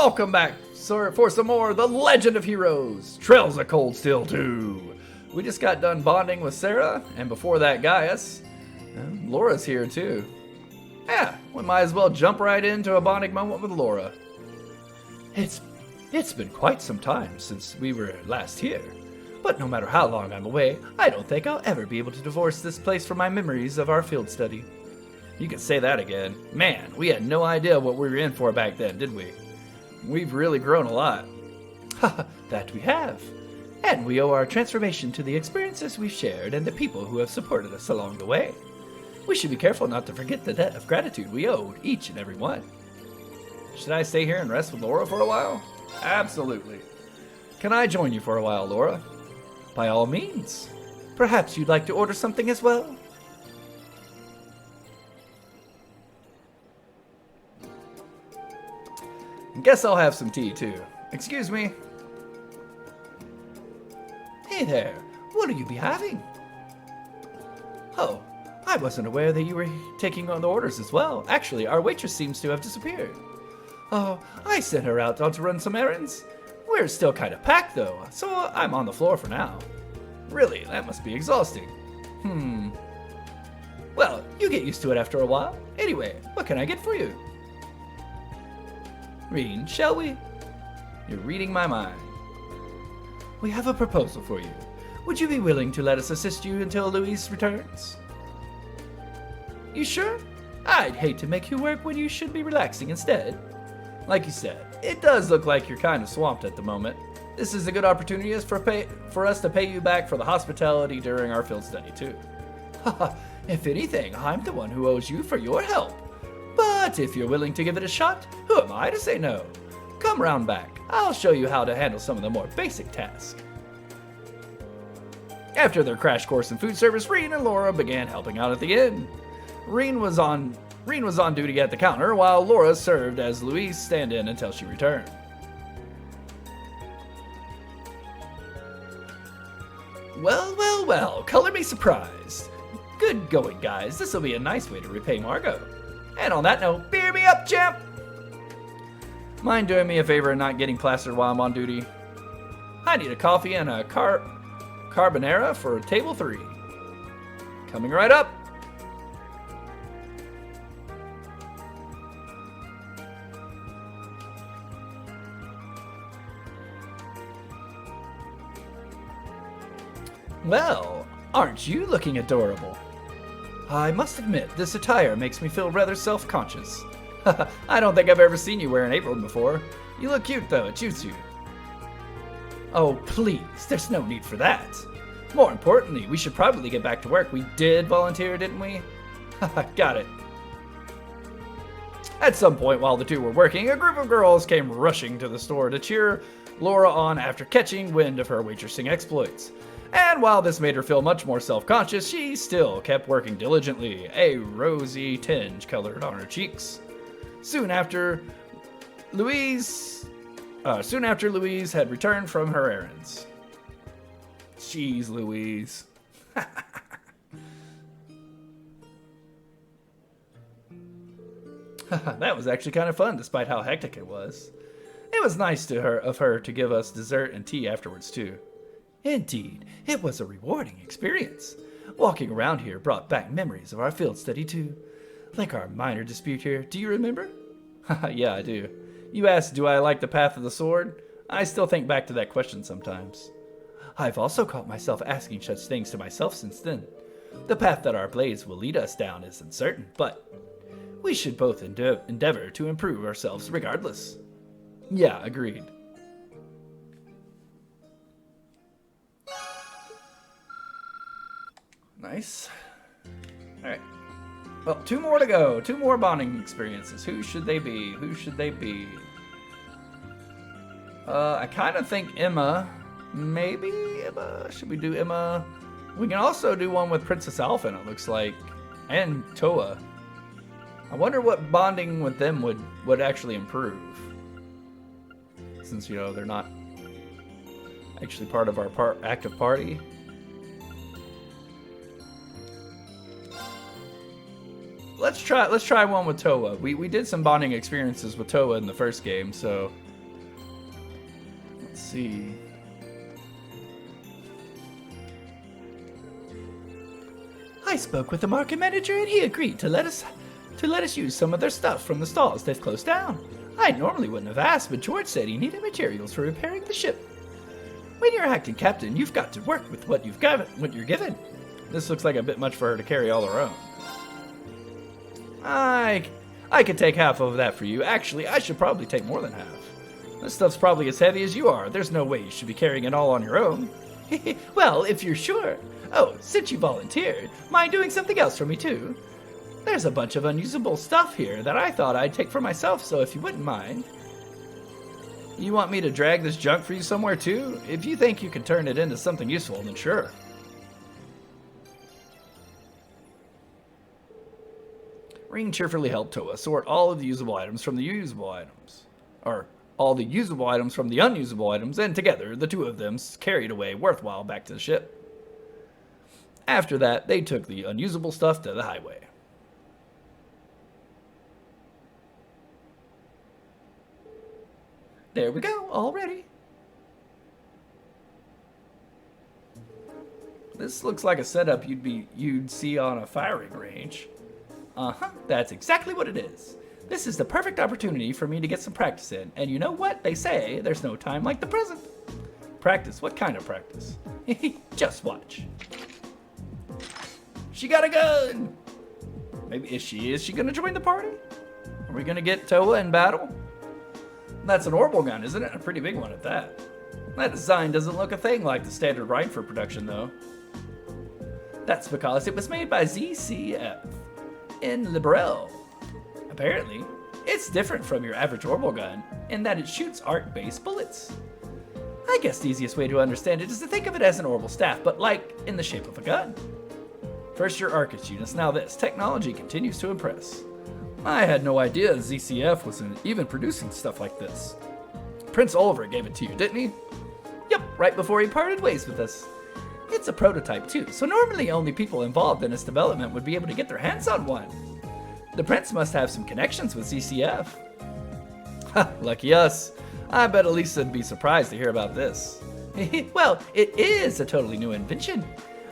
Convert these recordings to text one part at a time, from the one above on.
welcome back, sir, for some more The Legend of Heroes, Trails of Cold Steel 2. We just got done bonding with Sarah, and before that, Gaius. Laura's here, too. Yeah, we might as well jump right into a bonding moment with Laura. It's been quite some time since we were last here. But no matter how long I'm away, I don't think I'll ever be able to divorce this place from my memories of our field study. You can say that again. Man, we had no idea what we were in for back then, did we? We've really grown a lot. Haha, that we have. And we owe our transformation to the experiences we've shared and the people who have supported us along the way. We should be careful not to forget the debt of gratitude we owed each and every one. Should I stay here and rest with Laura for a while? Absolutely. Can I join you for a while, Laura? By all means. Perhaps you'd like to order something as well? Guess I'll have some tea, too. Excuse me. Hey there. What will you be having? Oh, I wasn't aware that you were taking on the orders as well. Actually, our waitress seems to have disappeared. Oh, I sent her out to run some errands. We're still kind of packed, though, so I'm on the floor for now. Really, that must be exhausting. Well, you get used to it after a while. Anyway, what can I get for you? Read, shall we? You're reading my mind. We have a proposal for you. Would you be willing to let us assist you until Louise returns? You sure? I'd hate to make you work when you should be relaxing instead. Like you said, it does look like you're kind of swamped at the moment. This is a good opportunity for us to pay you back for the hospitality during our field study, too. Haha, if anything, I'm the one who owes you for your help. But if you're willing to give it a shot, who am I to say no? Come round back. I'll show you how to handle some of the more basic tasks. After their crash course in food service, Reen and Laura began helping out at the inn. Reen was on duty at the counter, while Laura served as Louise stand-in until she returned. Well, color me surprised. Good going, guys. This'll be a nice way to repay Margot. And on that note, beer me up, champ! Mind doing me a favor and not getting plastered while I'm on duty? I need a coffee and a carbonara for table 3. Coming right up. Well, aren't you looking adorable? I must admit, this attire makes me feel rather self-conscious. I don't think I've ever seen you wear an apron before. You look cute, though. It suits you. Oh, please. There's no need for that. More importantly, we should probably get back to work. We did volunteer, didn't we? Got it. At some point while the two were working, a group of girls came rushing to the store to cheer Laura on after catching wind of her waitressing exploits. And while this made her feel much more self-conscious, she still kept working diligently, a rosy tinge colored on her cheeks. Soon after Louise had returned from her errands. Jeez, Louise. That was actually kind of fun, despite how hectic it was. It was nice of her to give us dessert and tea afterwards, too. Indeed, it was a rewarding experience. Walking around here brought back memories of our field study, too. Like our minor dispute here, do you remember? Yeah, I do. You asked, do I like the path of the sword? I still think back to that question sometimes. I've also caught myself asking such things to myself since then. The path that our blades will lead us down is uncertain, but we should both endeavor to improve ourselves regardless. Yeah, agreed. Nice. Alright. Well, 2 more to go. 2 more bonding experiences. Who should they be? I kind of think Emma. Maybe Emma? Should we do Emma? We can also do one with Princess Alphen, it looks like. And Toa. I wonder what bonding with them would actually improve. Since, they're not actually part of our active party. Let's try one with Toa. We did some bonding experiences with Toa in the first game, so Let's see. I spoke with the market manager and he agreed to let us use some of their stuff from the stalls they've closed down. I normally wouldn't have asked, but George said he needed materials for repairing the ship. When you're acting captain, you've got to work with what you're given. This looks like a bit much for her to carry all her own. I could take half of that for you. Actually, I should probably take more than half. This stuff's probably as heavy as you are. There's no way you should be carrying it all on your own. Well, if you're sure. Oh, since you volunteered, mind doing something else for me too? There's a bunch of unusable stuff here that I thought I'd take for myself, so if you wouldn't mind. You want me to drag this junk for you somewhere too? If you think you can turn it into something useful, then sure. Ring cheerfully helped Toa sort all of the usable items from the usable items. Or, all the usable items from the unusable items, and together, the two of them carried away worthwhile back to the ship. After that, they took the unusable stuff to the highway. There we go, all ready. This looks like a setup you'd see on a firing range. That's exactly what it is. This is the perfect opportunity for me to get some practice in. And you know what? They say there's no time like the present. Practice? What kind of practice? Just watch. She got a gun! Maybe, is she gonna join the party? Are we gonna get Toa in battle? That's an orbital gun, isn't it? A pretty big one at that. That design doesn't look a thing like the standard rifle production, though. That's because it was made by ZCF in Liberel. Apparently, it's different from your average orbital gun in that it shoots arc-based bullets. I guess the easiest way to understand it is to think of it as an orbital staff, but like in the shape of a gun. First your Arcus units, now this. Technology continues to impress. I had no idea ZCF was even producing stuff like this. Prince Oliver gave it to you, didn't he? Yep, right before he parted ways with us. It's a prototype too, so normally only people involved in its development would be able to get their hands on one. The Prince must have some connections with ZCF. Ha, lucky us. I bet Elisa would be surprised to hear about this. Well, it is a totally new invention.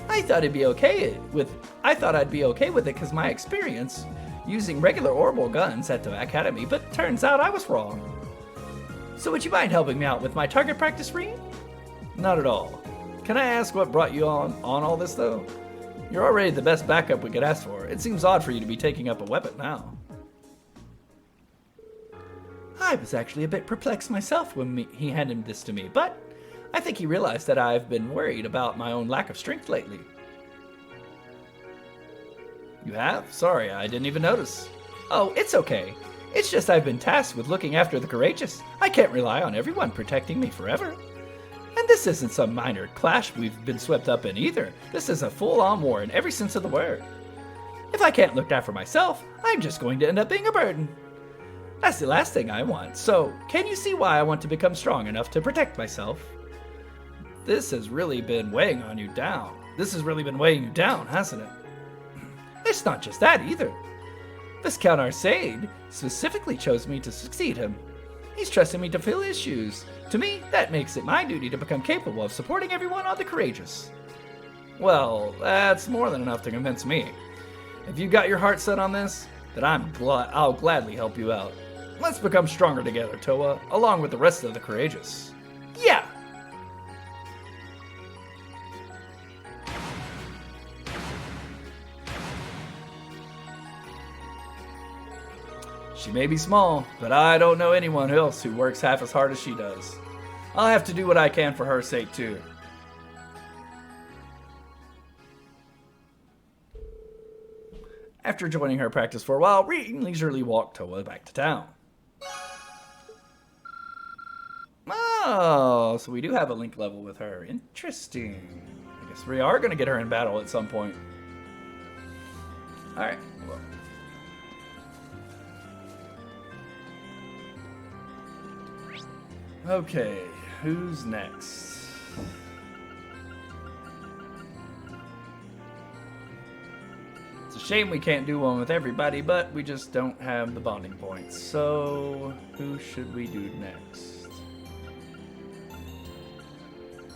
I thought I'd be okay with it because my experience using regular orbital guns at the academy, but turns out I was wrong. So would you mind helping me out with my target practice read? Not at all. Can I ask what brought you on all this though? You're already the best backup we could ask for. It seems odd for you to be taking up a weapon now. I was actually a bit perplexed myself when he handed this to me, but I think he realized that I've been worried about my own lack of strength lately. You have? Sorry, I didn't even notice. Oh, it's okay. It's just I've been tasked with looking after the courageous. I can't rely on everyone protecting me forever. And this isn't some minor clash we've been swept up in either. This is a full-on war in every sense of the word. If I can't look after myself, I'm just going to end up being a burden. That's the last thing I want, so can you see why I want to become strong enough to protect myself? This has really been weighing you down, hasn't it? It's not just that either. Viscount Arcade specifically chose me to succeed him. He's trusted me to fill his shoes. To me, that makes it my duty to become capable of supporting everyone on the courageous. Well, that's more than enough to convince me. If you got your heart set on this, then I'll gladly help you out. Let's become stronger together, Toa, along with the rest of the courageous. Yeah! She may be small, but I don't know anyone else who works half as hard as she does. I'll have to do what I can for her sake, too. After joining her practice for a while, Ring leisurely walked Toa back to town. Oh, so we do have a link level with her. Interesting. I guess we are going to get her in battle at some point. Alright. Well. Okay, who's next? It's a shame we can't do one with everybody, but we just don't have the bonding points. So, who should we do next?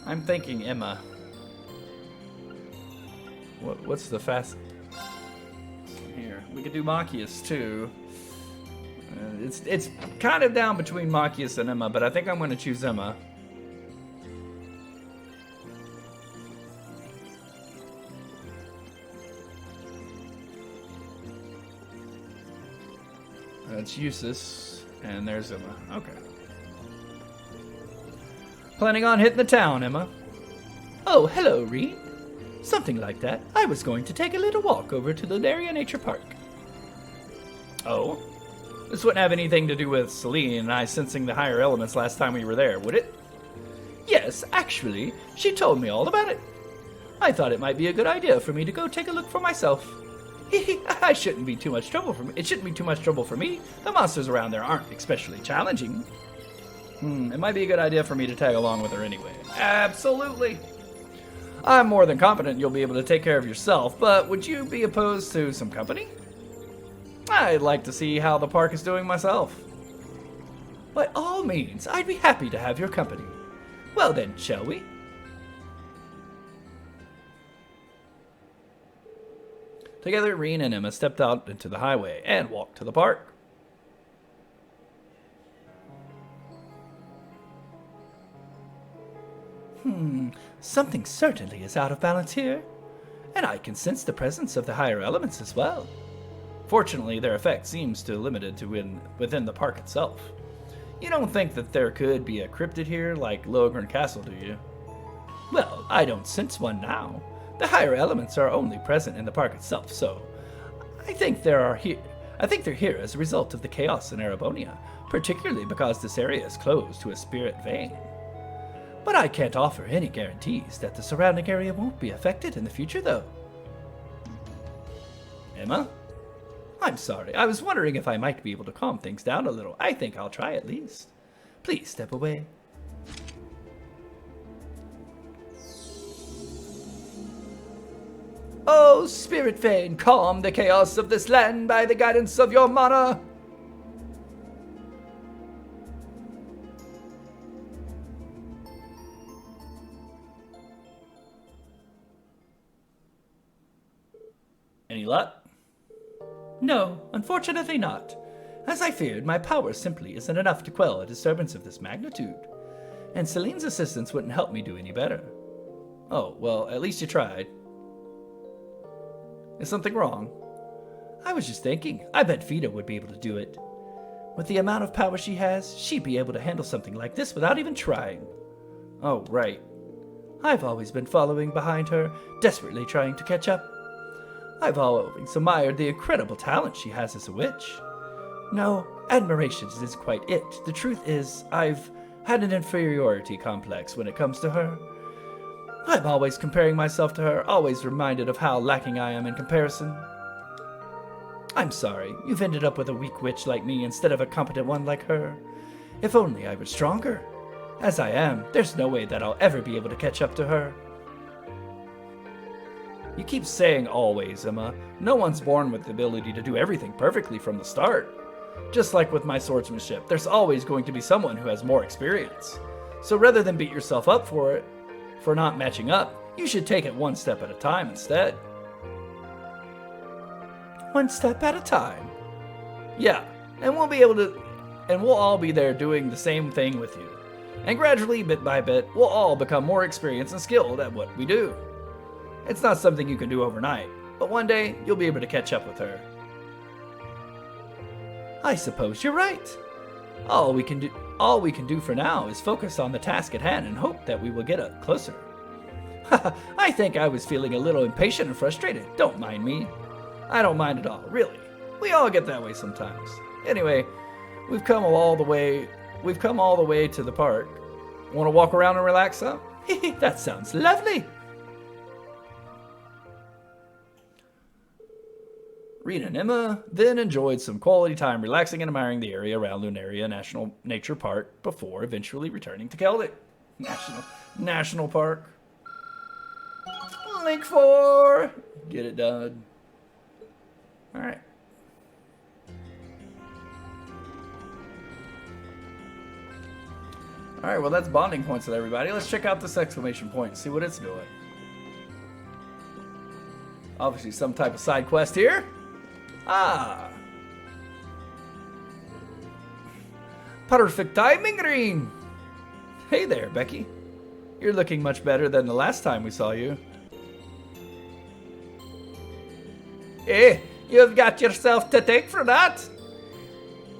I'm thinking Emma. What's the fast... Here, we could do Machias too. It's kind of down between Machias and Emma, but I think I'm going to choose Emma. That's Eustace, and there's Emma. Okay. Planning on hitting the town, Emma? Oh, hello, Reed. Something like that. I was going to take a little walk over to the Lunaria Nature Park. Oh? This wouldn't have anything to do with Celine and I sensing the higher elements last time we were there, would it? Yes, actually, she told me all about it. I thought it might be a good idea for me to go take a look for myself. It shouldn't be too much trouble for me. It shouldn't be too much trouble for me. The monsters around there aren't especially challenging. It might be a good idea for me to tag along with her anyway. Absolutely. I'm more than confident you'll be able to take care of yourself, but would you be opposed to some company? I'd like to see how the park is doing myself. By all means, I'd be happy to have your company. Well then, shall we? Together, Reen and Emma stepped out into the highway and walked to the park. Something certainly is out of balance here, and I can sense the presence of the higher elements as well. Fortunately, their effect seems to limited to within the park itself. You don't think that there could be a cryptid here like Lohengrin Castle, do you? Well, I don't sense one now. The higher elements are only present in the park itself, so I think they're here as a result of the chaos in Erebonia, particularly because this area is closed to a spirit vein. But I can't offer any guarantees that the surrounding area won't be affected in the future, though. Emma? I'm sorry, I was wondering if I might be able to calm things down a little. I think I'll try at least. Please step away. Oh, Spirit Vein, calm the chaos of this land by the guidance of your mana! Any luck? No, unfortunately not. As I feared, my power simply isn't enough to quell a disturbance of this magnitude. And Celine's assistance wouldn't help me do any better. Oh, well, at least you tried. Is something wrong? I was just thinking, I bet Vita would be able to do it. With the amount of power she has, she'd be able to handle something like this without even trying. Oh, right. I've always been following behind her, desperately trying to catch up. I've always admired the incredible talent she has as a witch. No, admiration isn't quite it. The truth is, I've had an inferiority complex when it comes to her. I'm always comparing myself to her, always reminded of how lacking I am in comparison. I'm sorry, you've ended up with a weak witch like me instead of a competent one like her. If only I were stronger. As I am, there's no way that I'll ever be able to catch up to her. You keep saying always, Emma. No one's born with the ability to do everything perfectly from the start. Just like with my swordsmanship, there's always going to be someone who has more experience. So rather than beat yourself up for not matching up, you should take it one step at a time instead. One step at a time? Yeah, and we'll all be there doing the same thing with you. And gradually, bit by bit, we'll all become more experienced and skilled at what we do. It's not something you can do overnight, but one day you'll be able to catch up with her. I suppose you're right. All we can do for now is focus on the task at hand and hope that we will get up closer. I think I was feeling a little impatient and frustrated. Don't mind me. I don't mind at all, really. We all get that way sometimes. Anyway, we've come all the way to the park. Want to walk around and relax some? That sounds lovely. Rena and Emma then enjoyed some quality time relaxing and admiring the area around Lunaria National Nature Park before eventually returning to Celtic National Park. Link 4! Get it done. Alright. Alright, well that's bonding points with everybody. Let's check out this exclamation point and see what it's doing. Obviously some type of side quest here. Ah! Perfect timing, Green! Hey there, Becky. You're looking much better than the last time we saw you. Eh, you've got yourself to thank for that.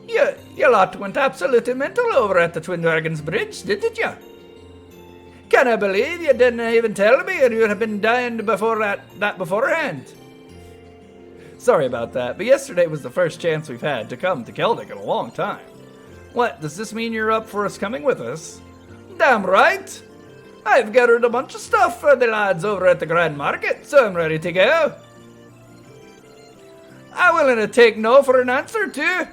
You lot went absolutely mental over at the Twin Dragons Bridge, didn't you? Can I believe you didn't even tell me, or you'd have been dying before that beforehand. Sorry about that, but yesterday was the first chance we've had to come to Keldic in a long time. What, does this mean you're up for us coming with us? Damn right! I've gathered a bunch of stuff for the lads over at the Grand Market, so I'm ready to go. I'm willing to take no for an answer, too.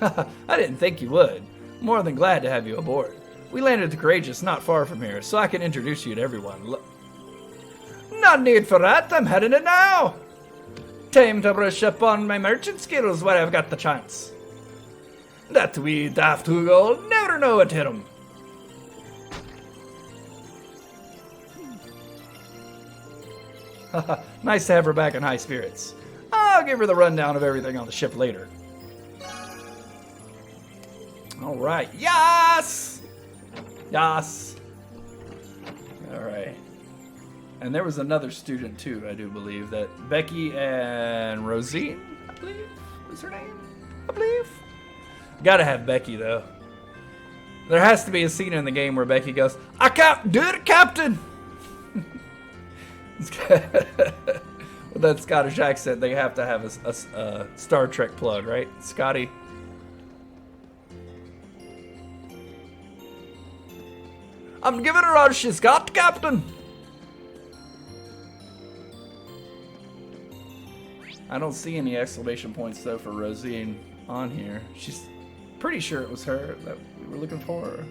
I didn't think you would. More than glad to have you aboard. We landed at Courageous not far from here, so I can introduce you to everyone. No need for that, I'm heading it now. Time to brush up on my merchant skills where I've got the chance. That wee daft Hugo never know what hit him. Nice to have her back in high spirits. I'll give her the rundown of everything on the ship later. Alright, yes! Yes! Alright. And there was another student too, I do believe, that Becky and Rosine, I believe, was her name? I believe. Gotta have Becky though. There has to be a scene in the game where Becky goes, I can't do it, Captain! With that Scottish accent, they have to have a Star Trek plug, right? Scotty. I'm giving her all she's got, Captain! I don't see any exclamation points, though, for Rosine on here. She's pretty sure it was her that we were looking for.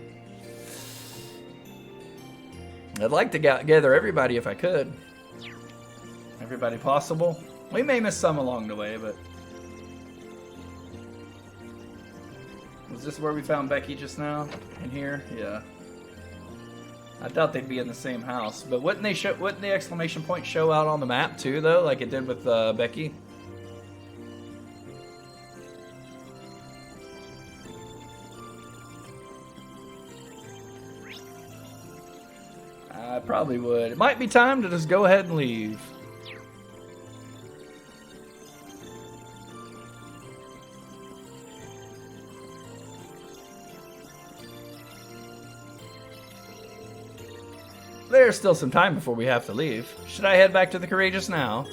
I'd like to gather everybody if I could. Everybody possible. We may miss some along the way, but... Was this where we found Becky just now? In here? Yeah. I thought they'd be in the same house, but wouldn't the exclamation point show out on the map too, though, like it did with Becky? I probably would. It might be time to just go ahead and leave. There's still some time before we have to leave. Should I head back to the Courageous now?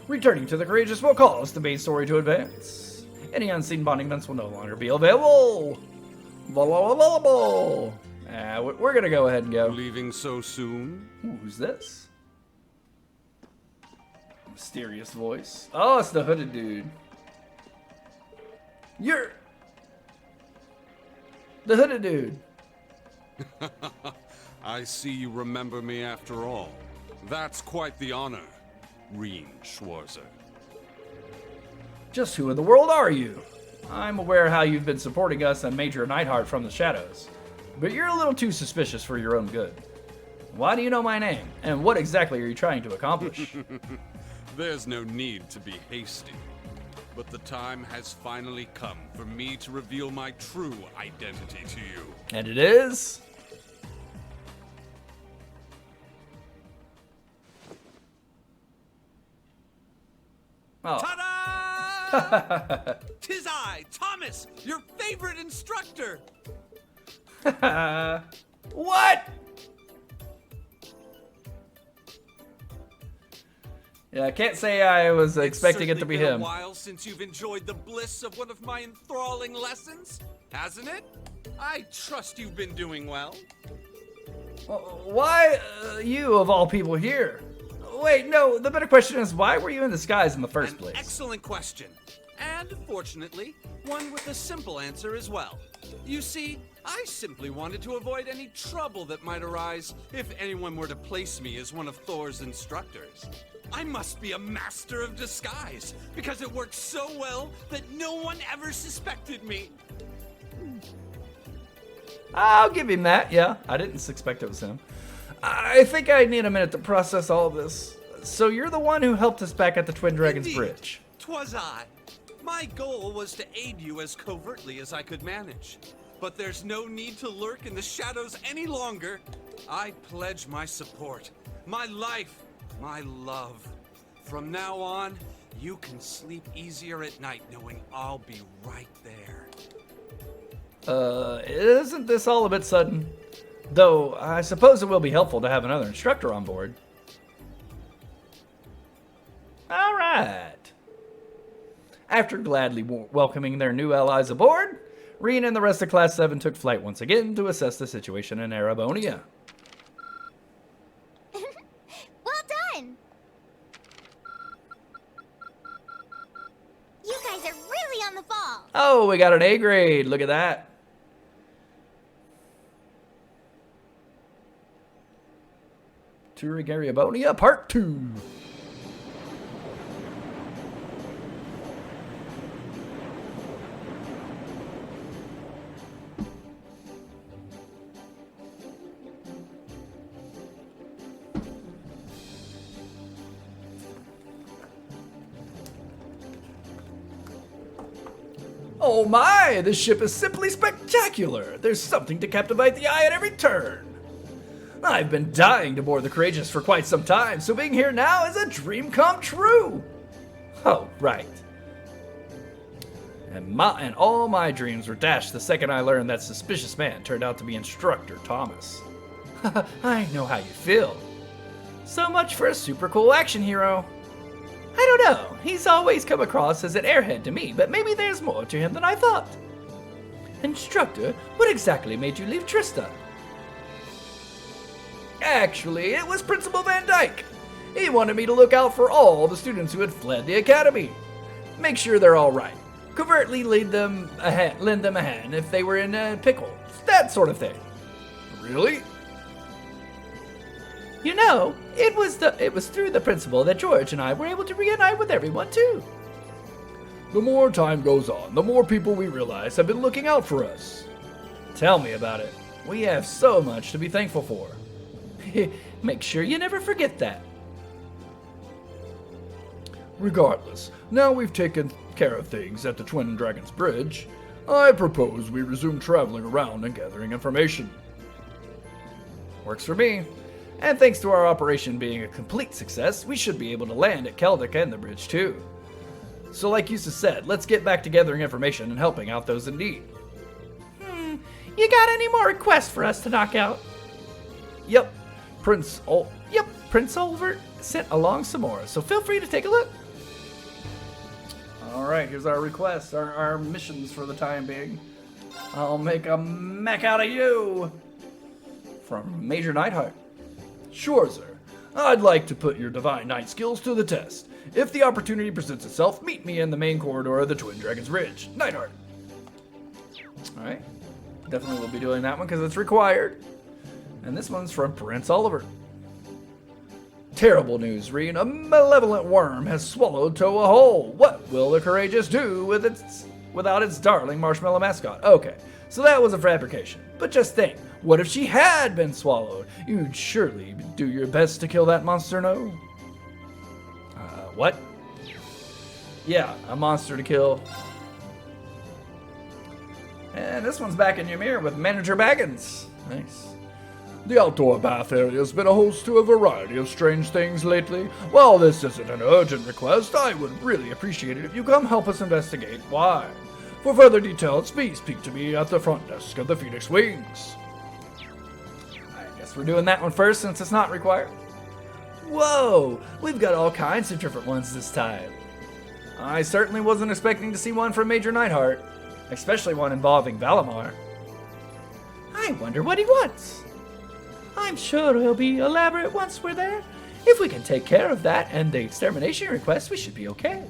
Returning to the Courageous will cause the main story to advance. Any unseen bonding events will no longer be available. We're gonna go ahead and go. Leaving so soon? Ooh, who's this? Mysterious voice. Oh, it's the hooded dude. You're... the hooded dude. I see you remember me after all. That's quite the honor, Rean Schwarzer. Just who in the world are you? I'm aware how you've been supporting us and Major Neidhart from the shadows, but you're a little too suspicious for your own good. Why do you know my name, and what exactly are you trying to accomplish? There's no need to be hasty, but the time has finally come for me to reveal my true identity to you. And it is? Oh. Ta-da! 'Tis I, Thomas, your favorite instructor. What? Yeah, I can't say I was expecting it to be It's certainly him. been a while since you've enjoyed the bliss of one of my enthralling lessons, hasn't it? I trust you've been doing well. Why you of all people here? Wait, no, the better question is, why were you in disguise in the first An place? excellent question. And, fortunately, one with a simple answer as well. You see, I simply wanted to avoid any trouble that might arise if anyone were to place me as one of Thor's instructors. I must be a master of disguise, because it works so well that no one ever suspected me. I'll give him that, yeah. I didn't expect it was him. I think I need a minute to process all of this. So you're the one who helped us back at the Twin Dragons Indeed, Bridge. 'Twas I. My goal was to aid you as covertly as I could manage. But there's no need to lurk in the shadows any longer. I pledge my support, my life, my love. From now on, you can sleep easier at night knowing I'll be right there. Isn't this all a bit sudden? Though, I suppose it will be helpful to have another instructor on board. Alright. After gladly welcoming their new allies aboard, Rean and the rest of Class 7 took flight once again to assess the situation in Erebonia. Well done! You guys are really on the ball! Oh, we got an A grade. Look at that. Touring Erebonia Part 2. Oh my, this ship is simply spectacular. There's something to captivate the eye at every turn. I've been dying to board the Courageous for quite some time, so being here now is a dream come true. Oh, right. And all my dreams were dashed the second I learned that suspicious man turned out to be Instructor Thomas. I know how you feel. So much for a super cool action hero. I don't know, he's always come across as an airhead to me, but maybe there's more to him than I thought. Instructor, what exactly made you leave Trista? Actually, it was Principal Van Dyke. He wanted me to look out for all the students who had fled the academy. Make sure they're all right. Covertly lend them a hand if they were in a pickle. That sort of thing. Really? You know, it was through the principal that George and I were able to reunite with everyone too. The more time goes on, the more people we realize have been looking out for us. Tell me about it. We have so much to be thankful for. Make sure you never forget that. Regardless, now we've taken care of things at the Twin Dragons Bridge, I propose we resume traveling around and gathering information. Works for me. And thanks to our operation being a complete success, we should be able to land at Keldic and the bridge too. So like Yusa said, let's get back to gathering information and helping out those in need. You got any more requests for us to knock out? Yep, Prince Olvert sent along some more, so feel free to take a look. Alright, here's our requests, our missions for the time being. I'll make a mech out of you! From Major Nightheart. Sure, sir. I'd like to put your Divine Knight skills to the test. If the opportunity presents itself, meet me in the main corridor of the Twin Dragons Ridge. Nightheart. Alright. Definitely will be doing that one because it's required. And this one's from Prince Oliver. Terrible news, Rean. A malevolent worm has swallowed Toa whole. What will the Courageous do without its darling marshmallow mascot? Okay, so that was a fabrication. But just think, what if she had been swallowed? You'd surely do your best to kill that monster, no? What? Yeah, a monster to kill. And this one's back in Ymir with Manager Baggins. Nice. The outdoor bath area has been a host to a variety of strange things lately. While this isn't an urgent request, I would really appreciate it if you come help us investigate why. For further details, please speak to me at the front desk of the Phoenix Wings. I guess we're doing that one first since it's not required. Whoa, we've got all kinds of different ones this time. I certainly wasn't expecting to see one from Major Nightheart, especially one involving Valimar. I wonder what he wants. I'm sure he'll be elaborate once we're there. If we can take care of that and the extermination request, we should be okay.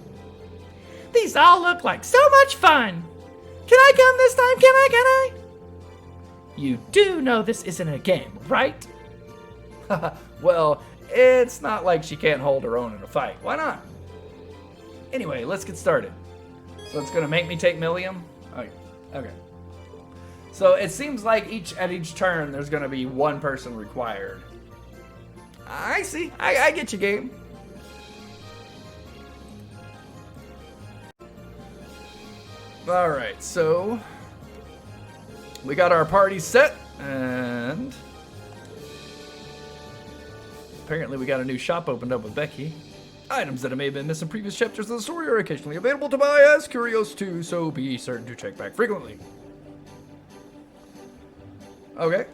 These all look like so much fun. Can I come this time? Can I? You do know this isn't a game, right? Well, it's not like she can't hold her own in a fight. Why not? Anyway, let's get started. So it's gonna make me take Millium? Okay. So it seems like at each turn there's going to be one person required. I see. I get you, game. Alright, so we got our party set, and apparently we got a new shop opened up with Becky. Items that may have been missed in previous chapters of the story are occasionally available to buy as curios too, so be certain to check back frequently. Okay.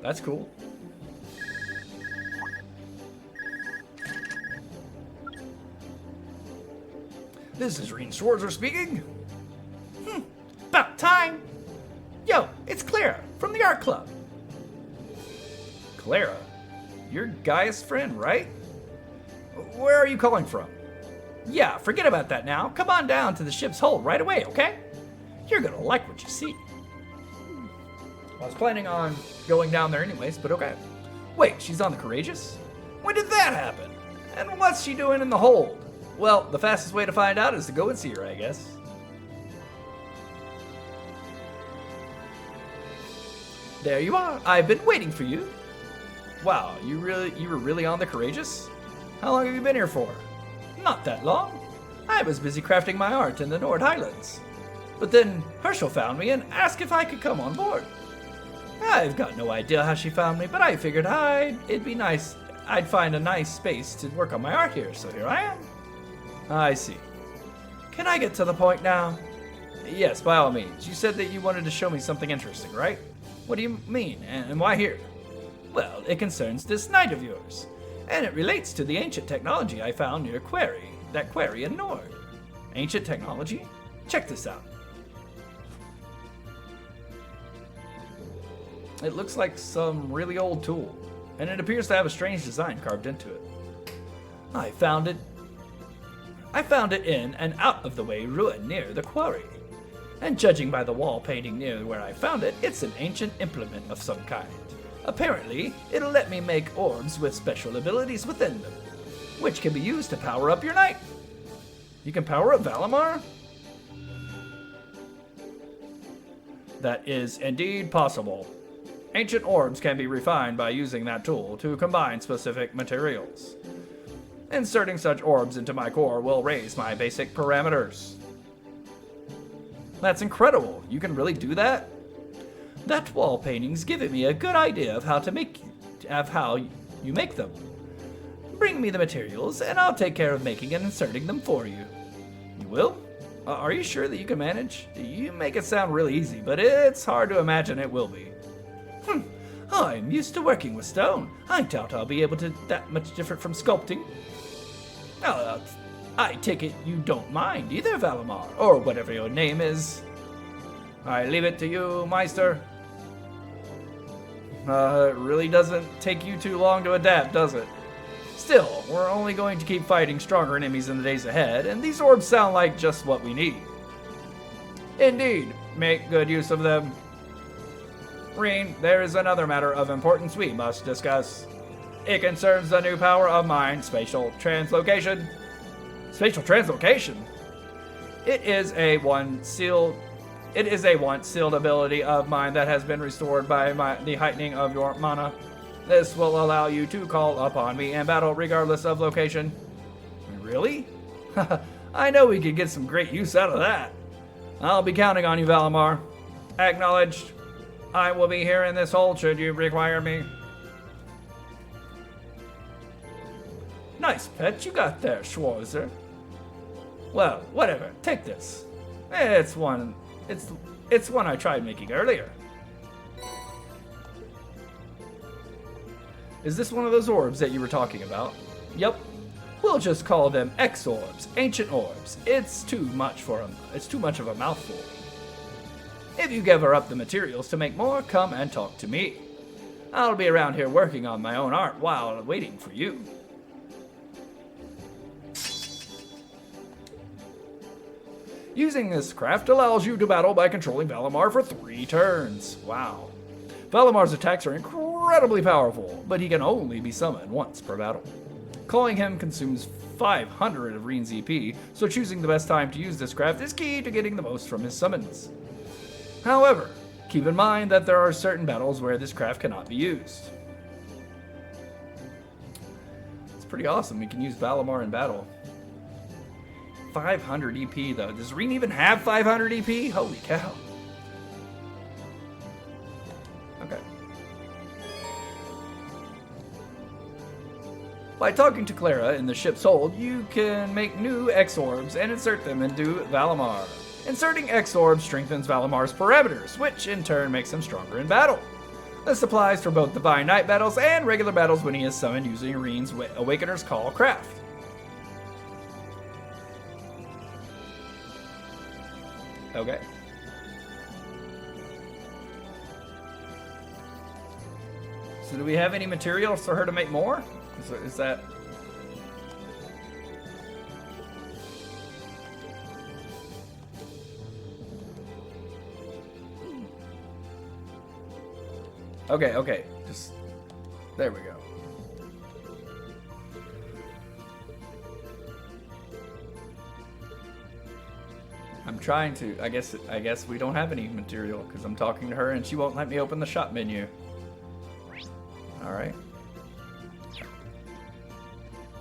That's cool. This is Reen Schwarzer speaking. About time. Yo, it's Clara from the art club. Clara? You're Gaius' friend, right? Where are you calling from? Yeah, forget about that now. Come on down to the ship's hold right away, okay? You're gonna like what you see. I was planning on going down there anyways, but okay. Wait, she's on the Courageous? When did that happen? And what's she doing in the hold? Well, the fastest way to find out is to go and see her, I guess. There you are. I've been waiting for you. Wow, you were really on the Courageous? How long have you been here for? Not that long. I was busy crafting my art in the Nord Highlands. But then Herschel found me and asked if I could come on board. I've got no idea how she found me, but I figured it'd be nice. I'd find a nice space to work on my art here, so here I am. I see. Can I get to the point now? Yes, by all means. You said that you wanted to show me something interesting, right? What do you mean, and why here? Well, it concerns this knight of yours, and it relates to the ancient technology I found near that quarry in Nord. Ancient technology? Check this out. It looks like some really old tool, and it appears to have a strange design carved into it. I found it in an out-of-the-way ruin near the quarry. And judging by the wall painting near where I found it, it's an ancient implement of some kind. Apparently, it'll let me make orbs with special abilities within them, which can be used to power up your knight. You can power up Valimar? That is indeed possible. Ancient orbs can be refined by using that tool to combine specific materials. Inserting such orbs into my core will raise my basic parameters. That's incredible. You can really do that? That wall painting's giving me a good idea of how you make them. Bring me the materials, and I'll take care of making and inserting them for you. You will? Are you sure that you can manage? You make it sound really easy, but it's hard to imagine it will be. I'm used to working with stone. I doubt I'll be able to that much different from sculpting. I take it you don't mind either, Valimar, or whatever your name is. I leave it to you, Meister. It really doesn't take you too long to adapt, does it? Still, we're only going to keep fighting stronger enemies in the days ahead, and these orbs sound like just what we need. Indeed, make good use of them. Reen, there is another matter of importance we must discuss. It concerns the new power of mine, spatial translocation. Spatial translocation? It is a once sealed ability of mine that has been restored by the heightening of your mana. This will allow you to call upon me in battle regardless of location. Really? I know we could get some great use out of that. I'll be counting on you, Valimar. Acknowledged. I will be here in this hold should you require me. Nice pet you got there, Schwarzer. Well, whatever. Take this. It's one I tried making earlier. Is this one of those orbs that you were talking about? Yep. We'll just call them X-orbs, ancient orbs. It's too much of a mouthful. If you gather up the materials to make more, come and talk to me. I'll be around here working on my own art while waiting for you. Using this craft allows you to battle by controlling Valimar for 3 turns. Wow. Valimar's attacks are incredibly powerful, but he can only be summoned once per battle. Calling him consumes 500 of Reen's EP, so choosing the best time to use this craft is key to getting the most from his summons. However, keep in mind that there are certain battles where this craft cannot be used. It's pretty awesome. We can use Valimar in battle. 500 EP though. Does Reen even have 500 EP? Holy cow. Okay. By talking to Clara in the ship's hold, you can make new X-Orbs and insert them into Valimar. Inserting X-Orbs strengthens Valimar's parameters, which in turn makes him stronger in battle. This applies for both Divine Knight battles and regular battles when he is summoned using Reen's Awakener's Call craft. Okay. So do we have any materials for her to make more? Is that... Okay. Just... There we go. I'm trying to... I guess we don't have any material because I'm talking to her and she won't let me open the shop menu. Alright.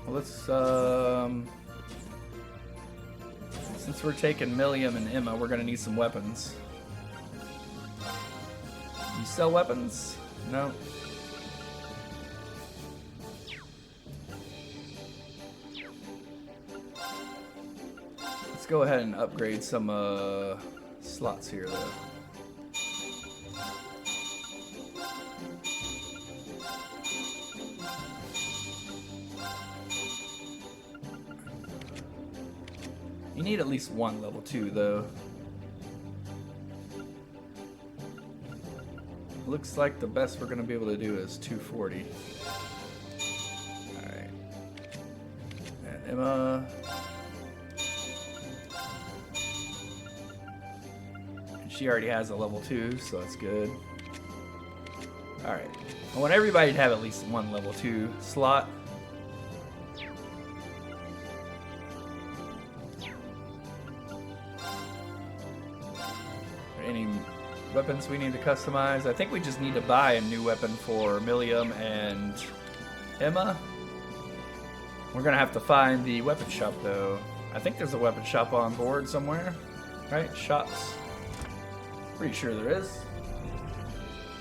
Well, let's, since we're taking Millium and Emma, we're gonna need some weapons. You sell weapons? No. Let's go ahead and upgrade some, slots here, though. You need at least one level 2, though. Looks like the best we're going to be able to do is 240. Alright. And Emma. And she already has a level 2, so that's good. Alright. I want everybody to have at least one level 2 slot. Any weapons we need to customize? I think we just need to buy a new weapon for Millium and Emma. We're gonna have to find the weapon shop though. I think there's a weapon shop on board somewhere, right? Shops. Pretty sure there is.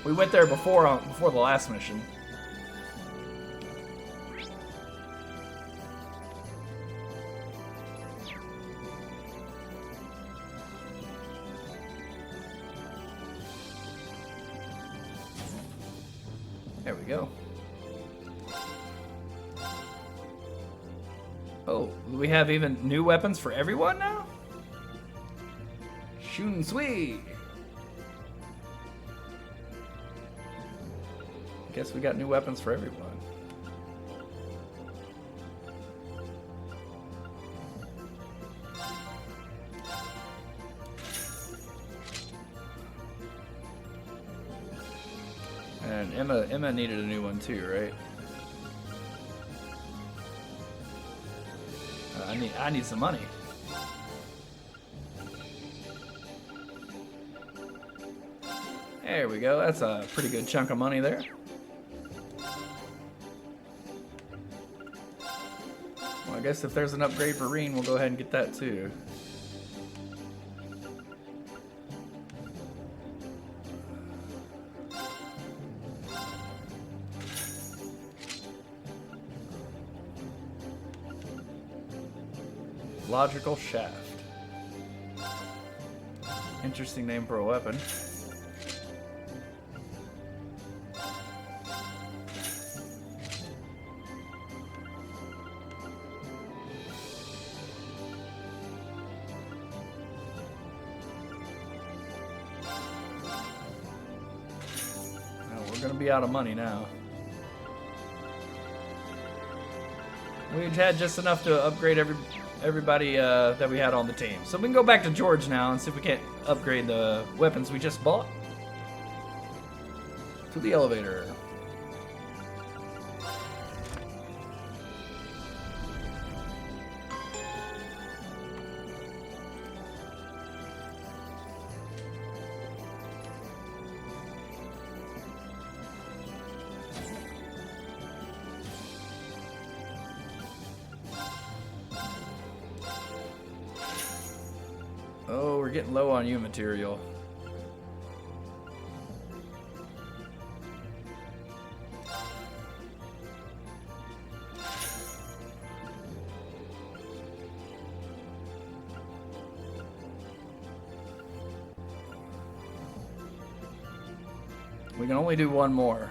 We went there before the last mission. There we go. Oh, we have even new weapons for everyone now? Shun Sui! Guess we got new weapons for everyone. And Emma needed a new one too, right? I need some money. There we go. That's a pretty good chunk of money there. Well, I guess if there's an upgrade for Reen, we'll go ahead and get that too. Logical Shaft. Interesting name for a weapon. Well, we're gonna be out of money now. We've had just enough to upgrade everybody that we had on the team. So we can go back to George now and see if we can't upgrade the weapons we just bought. To the elevator. getting low on you material. We can only do one more.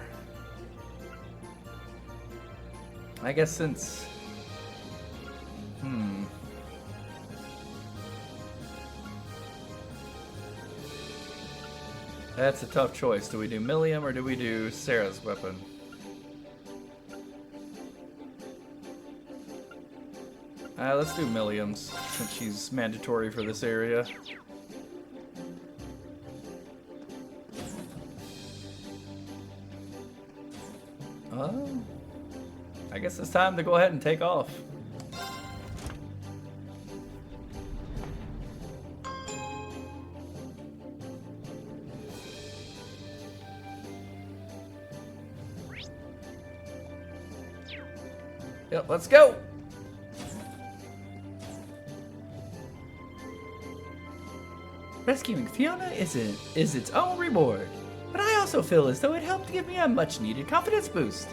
I guess since... That's a tough choice. Do we do Millium or do we do Sarah's weapon? Let's do Millium's, since she's mandatory for this area. I guess it's time to go ahead and take off. Yep, let's go! Rescuing Fiona is its own reward, but I also feel as though it helped give me a much-needed confidence boost.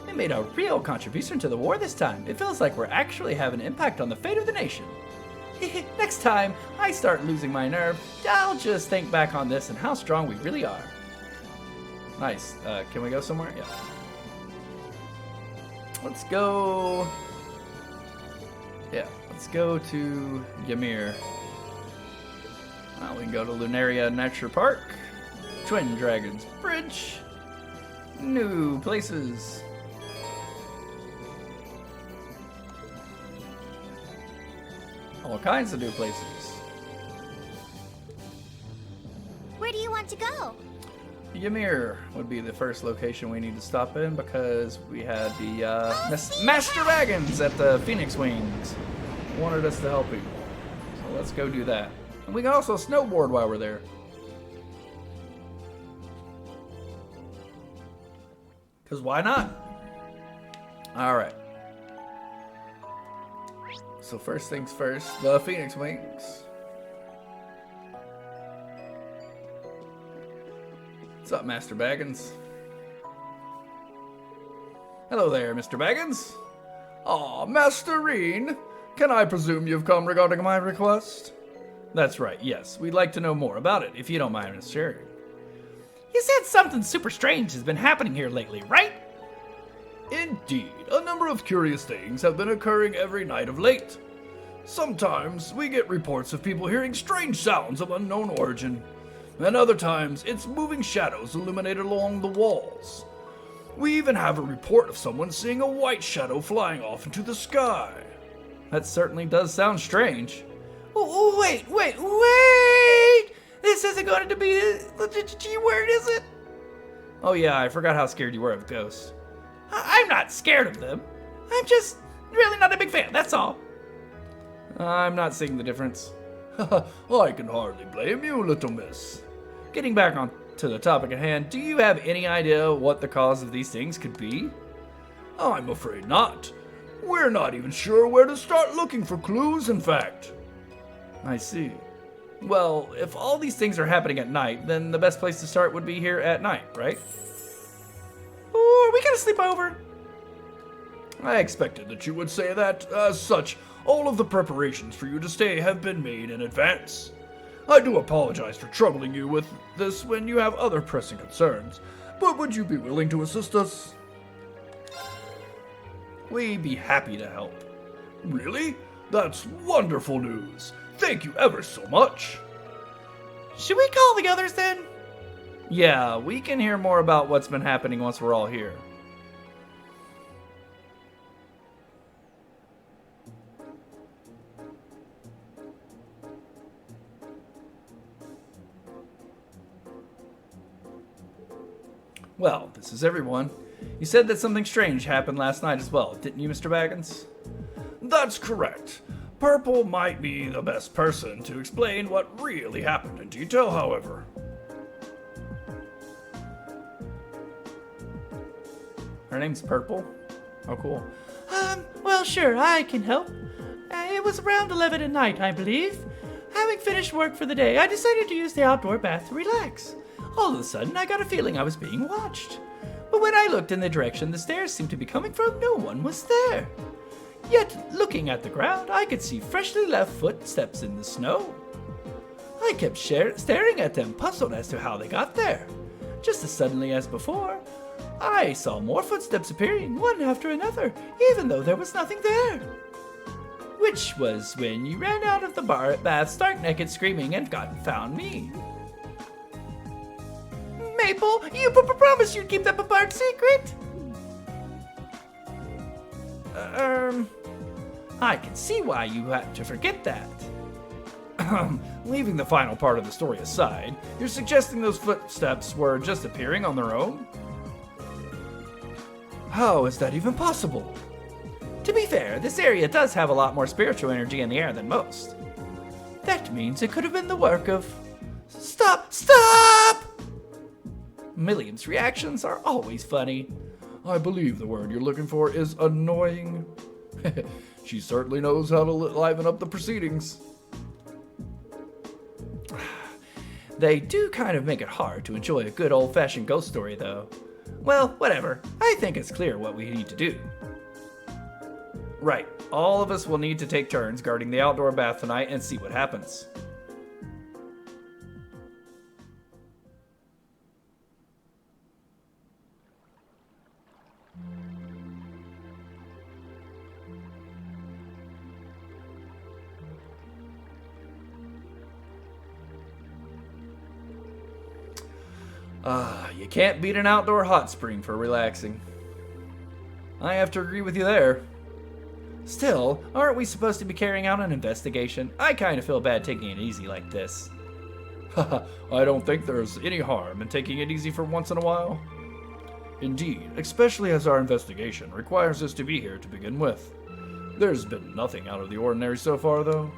It made a real contribution to the war this time. It feels like we're actually having an impact on the fate of the nation. Next time I start losing my nerve, I'll just think back on this and how strong we really are. Nice. Can we go somewhere? Yeah. Let's go... Yeah, let's go to Ymir. We can go to Lunaria Nature Park, Twin Dragons Bridge, new places. All kinds of new places. Where do you want to go? Ymir would be the first location we need to stop in because we had the Master Dragons at the Phoenix Wings wanted us to help you. So let's go do that. And we can also snowboard while we're there. Because why not? Alright. So first things first, the Phoenix Wings. What's up, Master Baggins? Hello there, Mr. Baggins. Aw, Master Reen. Can I presume you've come regarding my request? That's right, yes. We'd like to know more about it, if you don't mind us sharing. You said something super strange has been happening here lately, right? Indeed. A number of curious things have been occurring every night of late. Sometimes we get reports of people hearing strange sounds of unknown origin, and other times it's moving shadows illuminated along the walls. We even have a report of someone seeing a white shadow flying off into the sky. That certainly does sound strange. Oh, wait! This isn't going to be a legit G word, is it? Oh yeah, I forgot how scared you were of ghosts. I'm not scared of them. I'm just really not a big fan, that's all. I'm not seeing the difference. I can hardly blame you, little miss. Getting back on to the topic at hand, do you have any idea what the cause of these things could be? I'm afraid not. We're not even sure where to start looking for clues, in fact. I see. Well, if all these things are happening at night, then the best place to start would be here at night, right? Or we gotta sleep over. I expected that you would say that. As such, all of the preparations for you to stay have been made in advance. I do apologize for troubling you with this when you have other pressing concerns, but would you be willing to assist us? We'd be happy to help. Really? That's wonderful news. Thank you ever so much. Should we call the others then? Yeah, we can hear more about what's been happening once we're all here. Well, this is everyone. You said that something strange happened last night as well, didn't you, Mr. Baggins? That's correct. Purple might be the best person to explain what really happened in detail, however. Her name's Purple? Oh, cool. Well, sure, I can help. It was around 11 at night, I believe. Having finished work for the day, I decided to use the outdoor bath to relax. All of a sudden, I got a feeling I was being watched. But when I looked in the direction the stairs seemed to be coming from, no one was there. Yet, looking at the ground, I could see freshly left footsteps in the snow. I kept staring at them, puzzled as to how they got there. Just as suddenly as before, I saw more footsteps appearing, one after another, even though there was nothing there. Which was when you ran out of the bath stark naked screaming and found me. Maple, you promised you'd keep that apart secret? I can see why you had to forget that. Leaving the final part of the story aside, you're suggesting those footsteps were just appearing on their own? How is that even possible? To be fair, this area does have a lot more spiritual energy in the air than most. That means it could have been the work of... Stop! Stop! Milliam's reactions are always funny. I believe the word you're looking for is annoying. She certainly knows how to liven up the proceedings. They do kind of make it hard to enjoy a good old-fashioned ghost story, though. Well, whatever. I think it's clear what we need to do. Right. All of us will need to take turns guarding the outdoor bath tonight and see what happens. You can't beat an outdoor hot spring for relaxing. I have to agree with you there. Still, aren't we supposed to be carrying out an investigation? I kind of feel bad taking it easy like this. I don't think there's any harm in taking it easy for once in a while. Indeed, especially as our investigation requires us to be here to begin with. There's been nothing out of the ordinary so far, though.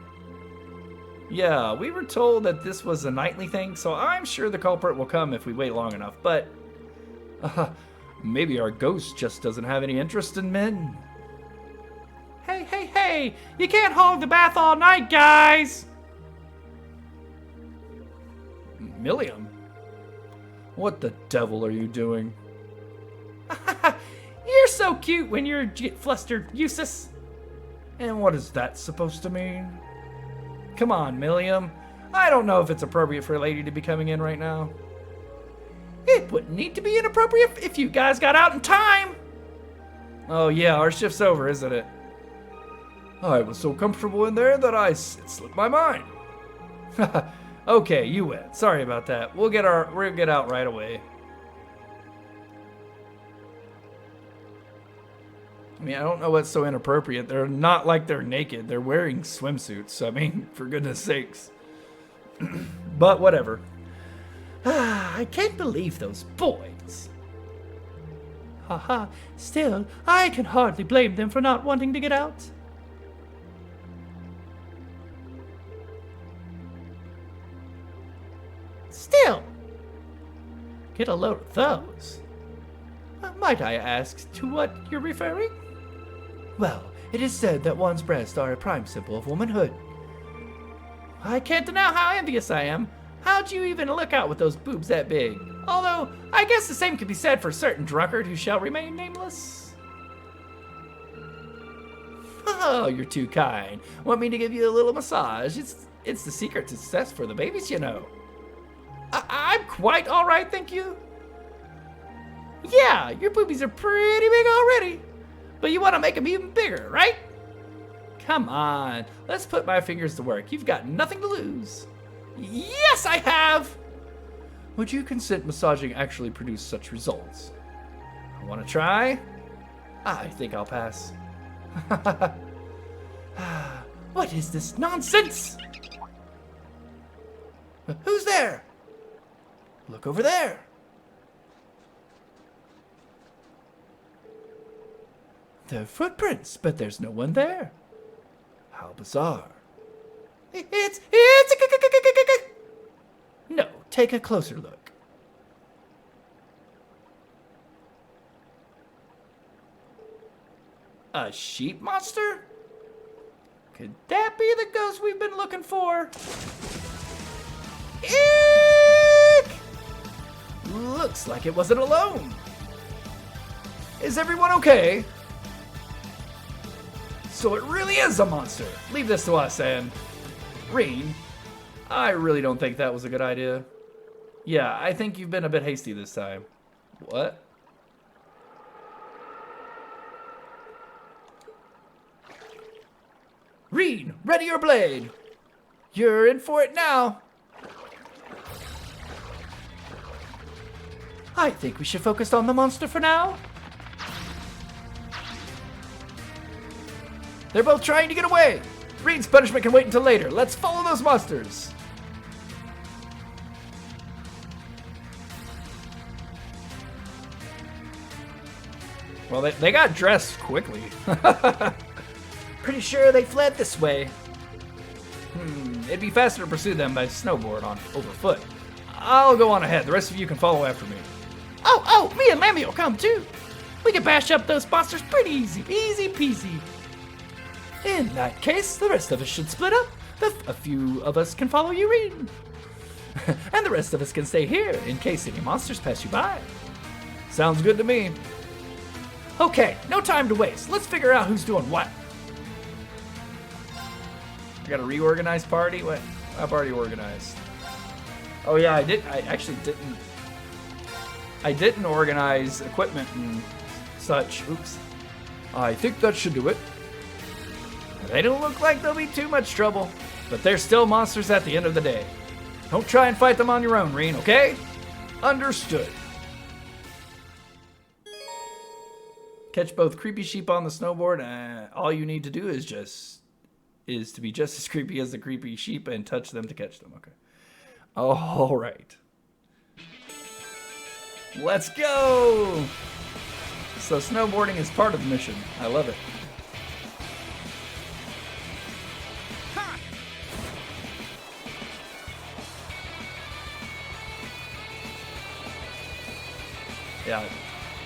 Yeah, we were told that this was a nightly thing, so I'm sure the culprit will come if we wait long enough, but... maybe our ghost just doesn't have any interest in men. Hey! You can't hog the bath all night, guys! Milliam? What the devil are you doing? You're so cute when you're flustered, Eustace. And what is that supposed to mean? Come on, Milliam. I don't know if it's appropriate for a lady to be coming in right now. It wouldn't need to be inappropriate if you guys got out in time. Oh yeah, our shift's over, isn't it? I was so comfortable in there that it slipped my mind. Okay, you win. Sorry about that. We'll get out right away. I mean, I don't know what's so inappropriate. They're not like they're naked. They're wearing swimsuits. I mean, for goodness sakes. But whatever. I can't believe those boys. Haha. Still, I can hardly blame them for not wanting to get out. Still, get a load of those. Might I ask to what you're referring? Well, it is said that one's breasts are a prime symbol of womanhood. I can't deny how envious I am. How'd you even look out with those boobs that big? Although, I guess the same could be said for a certain drunkard who shall remain nameless. Oh, you're too kind. Want me to give you a little massage? It's the secret to success for the babies, you know. I'm quite all right, thank you. Yeah, your boobies are pretty big already. But you want to make them even bigger, right? Come on, let's put my fingers to work. You've got nothing to lose. Yes, I have! Would you consent massaging actually produce such results? I want to try? I think I'll pass. What is this nonsense? Who's there? Look over there. There are footprints, but there's no one there. How bizarre. No, take a closer look. A sheep monster? Could that be the ghost we've been looking for? Eek! Looks like it wasn't alone. Is everyone okay? So it really is a monster. Leave this to us, and Rean, I really don't think that was a good idea. Yeah, I think you've been a bit hasty this time. What? Rean, ready your blade. You're in for it now. I think we should focus on the monster for now. They're both trying to get away. Rean's punishment can wait until later. Let's follow those monsters. Well, they got dressed quickly. Pretty sure they fled this way. It'd be faster to pursue them by snowboard over foot. I'll go on ahead. The rest of you can follow after me. Oh, me and Lemmy will come too. We can bash up those monsters pretty easy. Easy peasy. In that case, the rest of us should split up. A few of us can follow you, Rean. And the rest of us can stay here in case any monsters pass you by. Sounds good to me. Okay, no time to waste. Let's figure out who's doing what. I got a reorganized party? What? I've already organized. Oh yeah, I didn't organize equipment and such. Oops. I think that should do it. They don't look like they'll be too much trouble, but they're still monsters at the end of the day. Don't try and fight them on your own, Rean, okay? Understood. Catch both creepy sheep on the snowboard. All you need to do is to be just as creepy as the creepy sheep and touch them to catch them. Okay. All right. Let's go. So snowboarding is part of the mission. I love it. Yeah.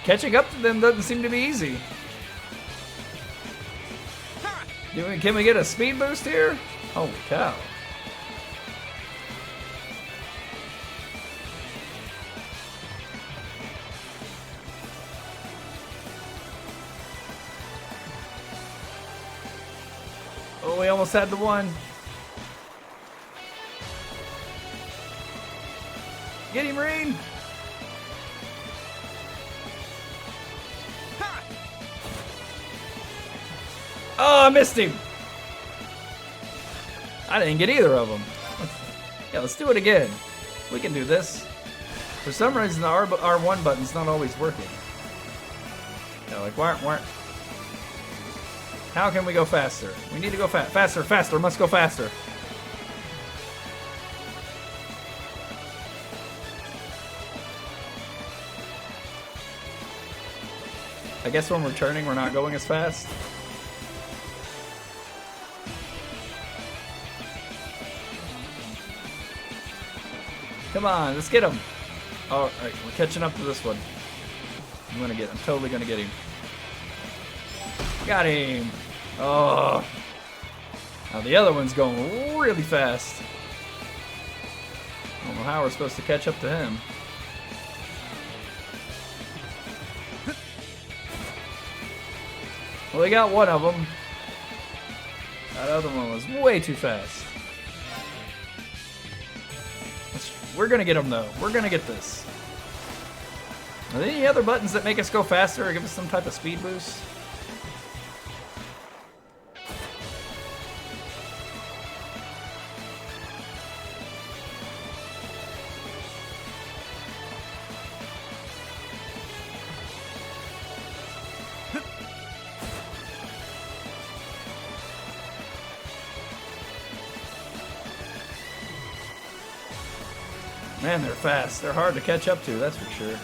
Catching up to them doesn't seem to be easy. Can we get a speed boost here? Holy cow. Oh, we almost had the one. Get him, Rean. Oh, I missed him. I didn't get either of them. Yeah, let's do it again. We can do this. For some reason, the R1 button's not always working. Yeah, like, why? How can we go faster? We need to go faster, must go faster. I guess when we're turning, we're not going as fast. Come on, let's get him. Oh, alright, we're catching up to this one. I'm totally gonna get him. Got him. Oh. Now the other one's going really fast. I don't know how we're supposed to catch up to him. Well, we got one of them. That other one was way too fast. We're gonna get them though. We're gonna get this. Are there any other buttons that make us go faster or give us some type of speed boost? Man, they're fast. They're hard to catch up to, that's for sure.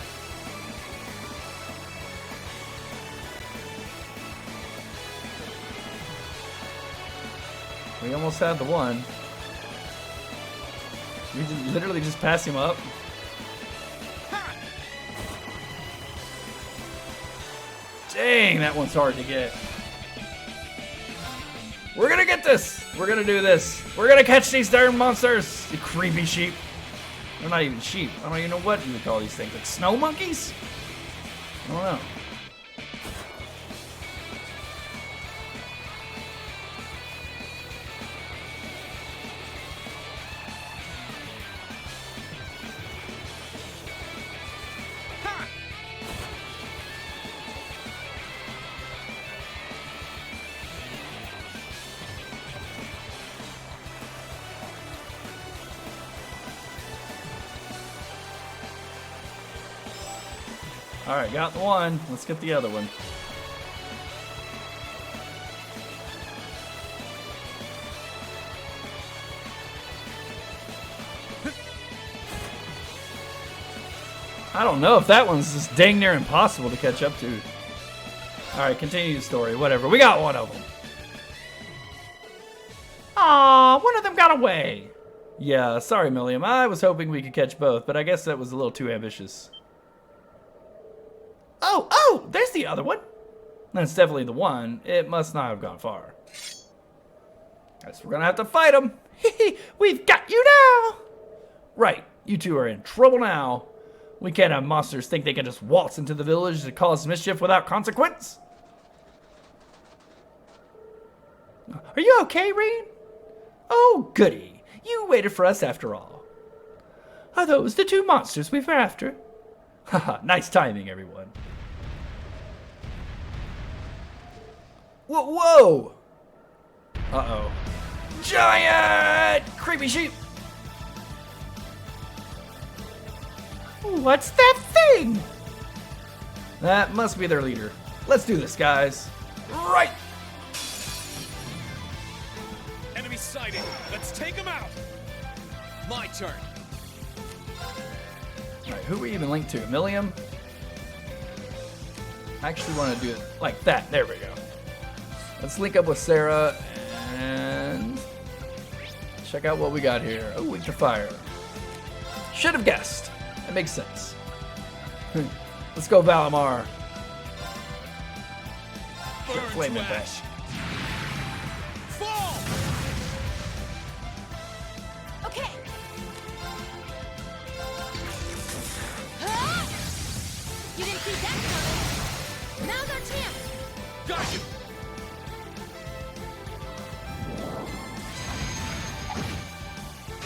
We almost had the one. We literally just pass him up. Dang, that one's hard to get. We're gonna get this. We're gonna do this. We're gonna catch these darn monsters. You creepy sheep. They're not even sheep. I don't even know what you would call these things. Like snow monkeys? I don't know. Alright, got the one. Let's get the other one. I don't know if that one's just dang near impossible to catch up to. Alright, continue the story. Whatever. We got one of them. Aw, one of them got away. Yeah, sorry, Milliam. I was hoping we could catch both, but I guess that was a little too ambitious. Oh, there's the other one. That's definitely the one. It must not have gone far. Guess we're gonna have to fight him. We've got you now. Right, you two are in trouble now. We can't have monsters think they can just waltz into the village to cause mischief without consequence. Are you okay, Rean? Oh, goody. You waited for us after all. Are those the two monsters we were after? Haha, nice timing, everyone. Whoa! Uh-oh. Giant creepy sheep! What's that thing? That must be their leader. Let's do this, guys. Right! Enemy sighted. Let's take him out. My turn. Alright, who are we even linked to? Milliam? I actually want to do it like that. There we go. Let's link up with Sarah and check out what we got here. Oh, weak to fire. Should have guessed. That makes sense. Let's go, Valimar. Flame impact. Fall! Okay. You didn't see that coming. Now's our chance. Got you.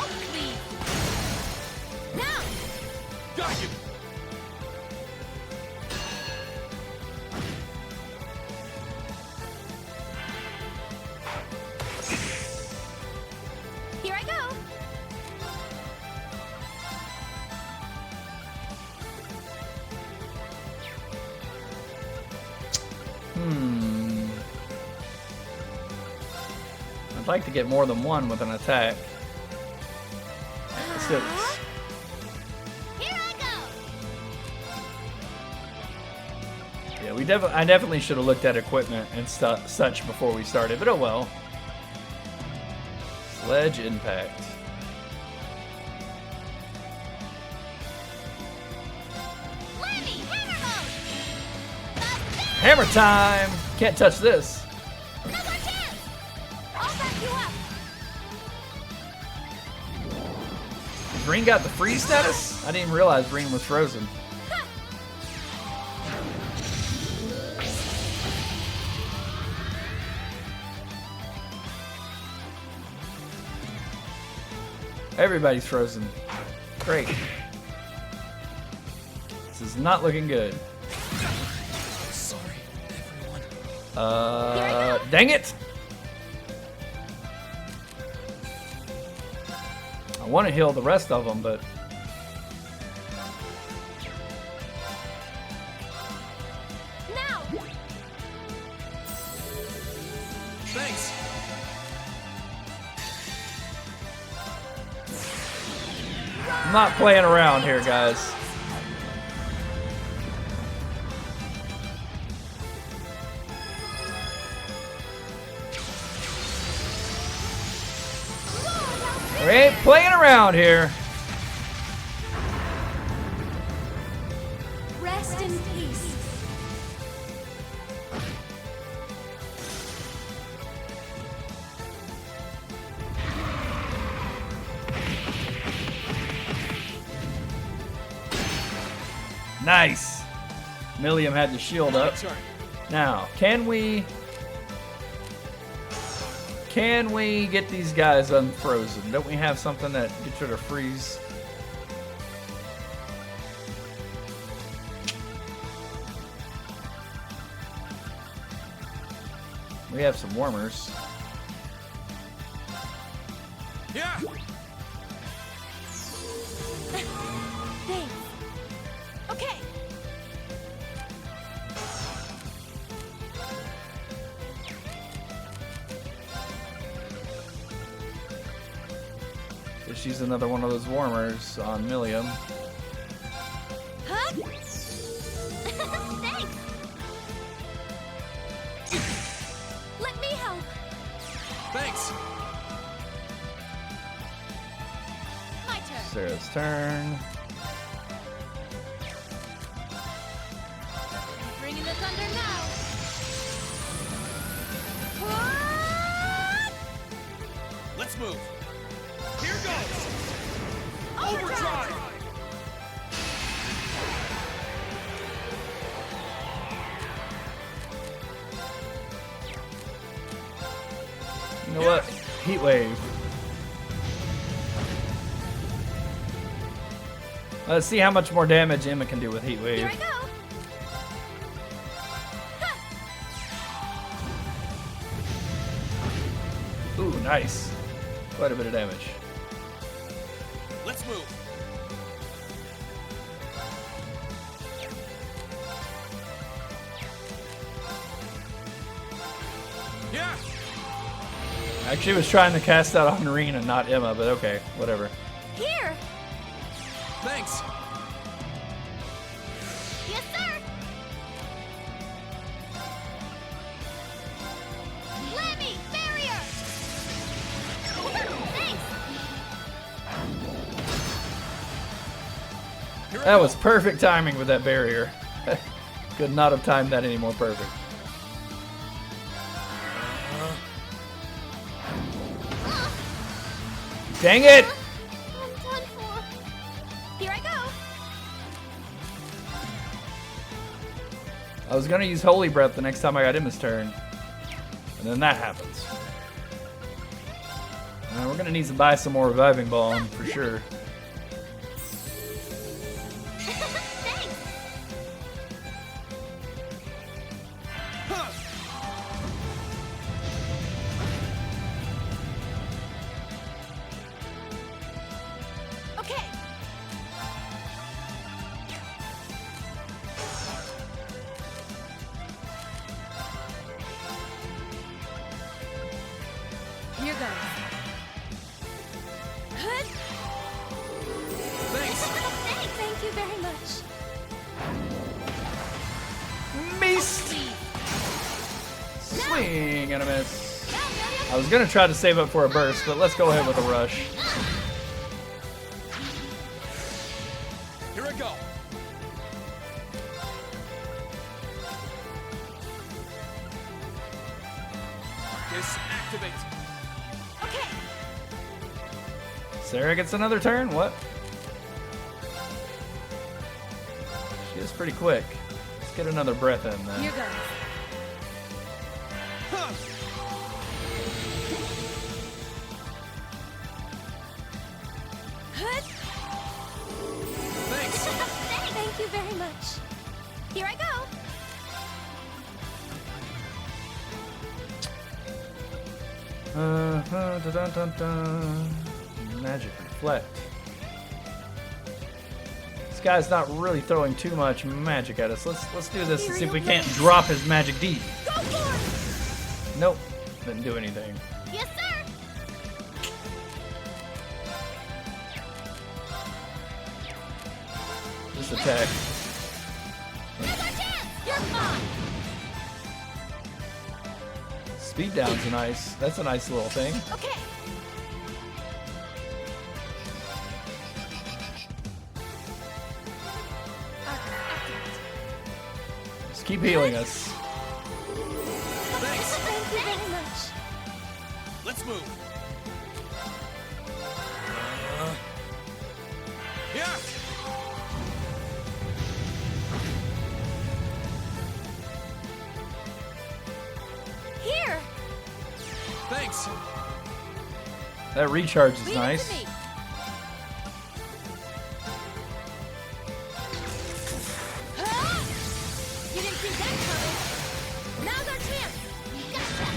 Oh, please. Now. Got you. Here I go. I'd like to get more than one with an attack. Let's do this. Here I go. Yeah, I definitely should have looked at equipment and such before we started, but oh well. Sledge impact. Levy, hammer mode. Hammer time! Can't touch this. Now's our chance. I'll back you up. Green got the freeze status? I didn't realize Green was frozen. Everybody's frozen. Great. This is not looking good. Sorry, everyone. Dang it! I want to heal the rest of them, but Now. Thanks. I'm not playing around here, guys. We ain't playing around here. Rest in peace. Nice. Millium had the shield My up. turn. Now, can we get these guys unfrozen? Don't we have something that gets rid of freeze? We have some warmers. Yeah. Thanks. Okay. Just use another one of those warmers on Millium. Huh? Thanks. Let me help. Thanks. My turn. Sarah's turn. Bringing the thunder now. What? Let's move. Here goes. Overdrive. Overdrive. You know what? Heat wave. Let's see how much more damage Emma can do with heat wave. Here I go. Ooh, nice. Quite a bit of damage. Let's move. Yeah. Actually, was trying to cast that on Noreen and not Emma, but okay, whatever. Here. Thanks. Yes, sir. Lemmy, barrier. Thanks. Here I That go. was perfect timing with that barrier. Could not have timed that any more perfect. Dang it! I'm done for. Here I go. I was gonna use Holy Breath the next time I got Emma's turn. And then that happens. We're gonna need to buy some more Reviving Balm for sure. Thanks. Huh. Okay. Here goes. Good. Thanks. Thank you very much. Beast! Swing and a miss. Now, I was gonna try to save up for a burst, but let's go ahead with a rush. Here I go. Disactivate. Okay. Sarah gets another turn? What? She is pretty quick. Let's get another breath in then. Here goes. Huh. Good. Thanks. Thank you very much. Here I go. Magic Reflect. This guy's not really throwing too much magic at us. Let's do this and see if we can't drop his magic D. Go for Nope, didn't do anything. it. Yes, sir. Just attack. Now's our chance. You're fine. Speed down's nice. That's a nice little thing. Okay. Just keep healing us. Thanks. Thank you very much. Let's move. Yeah. it! That recharge is Leave it nice. to me. Ah! You didn't see that coming. Now's our chance. Gotcha.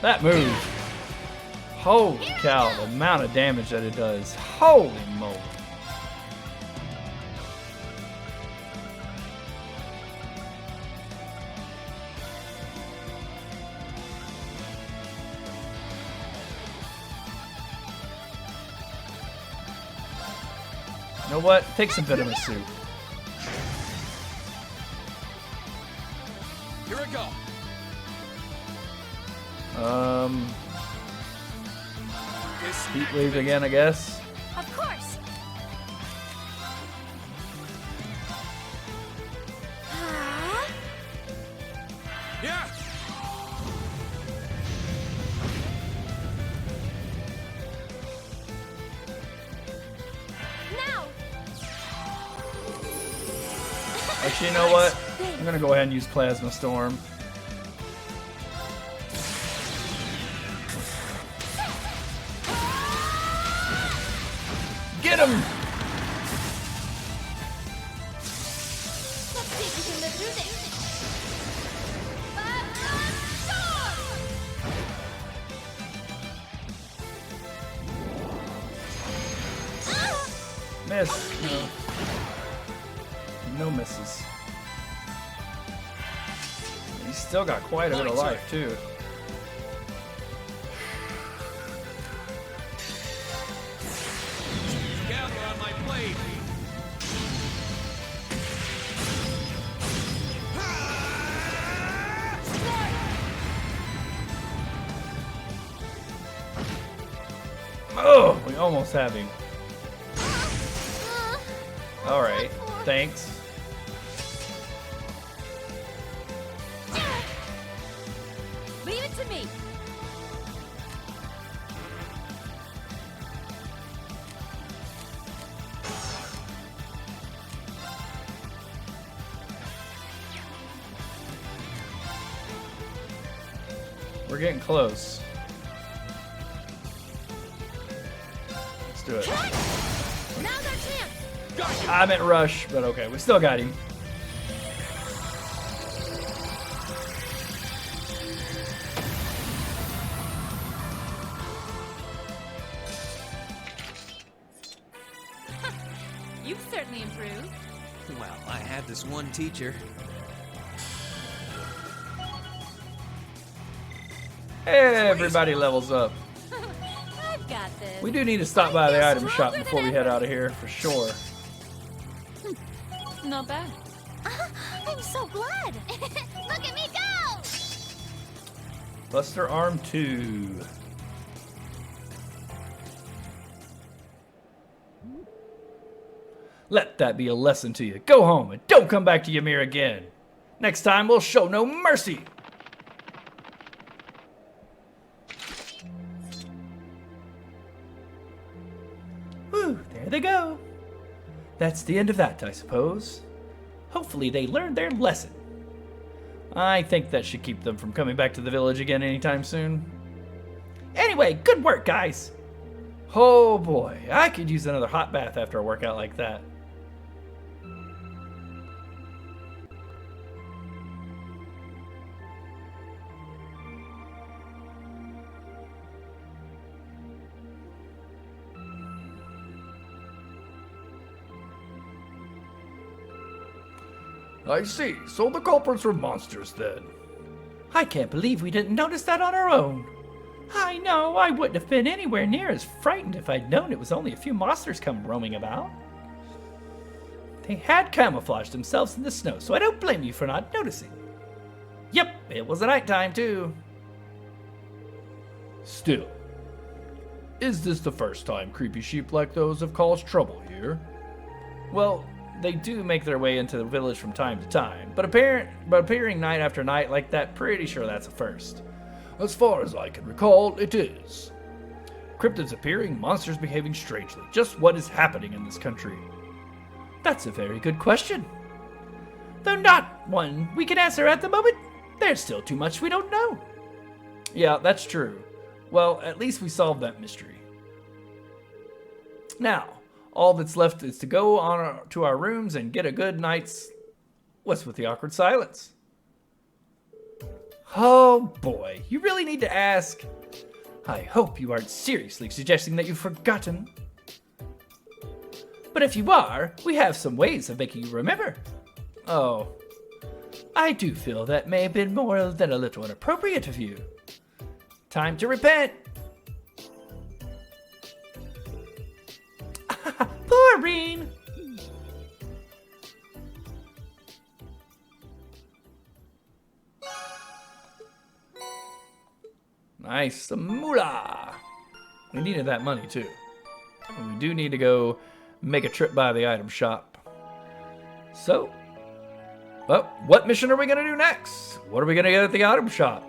That move. Holy cow, the amount of damage that it does. Holy moly. You know what? Take some vitamin soup. Here I go. This Heat wave again, I guess. Of course. Ah! Yeah. Now. Actually, you know what? I'm gonna go ahead and use Plasma Storm. Get him! Let's see if we can live through this. Miss. No. No misses. He's still got quite a bit of life, too. Gather on my blade. Oh, we almost have him. Alright, thanks. Leave it to me. We're getting close. Let's do it. Now's our chance. I meant rush, but okay, we still got him. You've certainly improved. Well, I had this one teacher. Everybody levels up. I've got this. We do need to stop by the item shop before we head out of here, for sure. Not bad. I'm so glad. Look at me go! Buster Arm 2. Let that be a lesson to you. Go home and don't come back to Ymir again. Next time we'll show no mercy. Whew, there they go. That's the end of that, I suppose. Hopefully they learned their lesson. I think that should keep them from coming back to the village again anytime soon. Anyway, good work, guys. Oh boy, I could use another hot bath after a workout like that. I see. So the culprits were monsters then. I can't believe we didn't notice that on our own. I know, I wouldn't have been anywhere near as frightened if I'd known it was only a few monsters come roaming about. They had camouflaged themselves in the snow, so I don't blame you for not noticing. Yep, it was a nighttime too. Still, is this the first time creepy sheep like those have caused trouble here? Well, they do make their way into the village from time to time, but appearing night after night like that, pretty sure that's a first. As far as I can recall, it is. Cryptids appearing, monsters behaving strangely. Just what is happening in this country? That's a very good question. Though not one we can answer at the moment. There's still too much we don't know. Yeah, that's true. Well, at least we solved that mystery. Now, all that's left is to go on to our rooms and get a good night's... What's with the awkward silence? Oh boy, you really need to ask. I hope you aren't seriously suggesting that you've forgotten. But if you are, we have some ways of making you remember. Oh, I do feel that may have been more than a little inappropriate of you. Time to repent. Poor Reen. nice. The moolah. We needed that money too. And we do need to go make a trip by the item shop. So, well, what mission are we going to do next? What are we going to get at the item shop?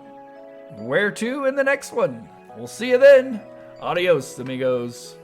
Where to in the next one? We'll see you then. Adios, amigos.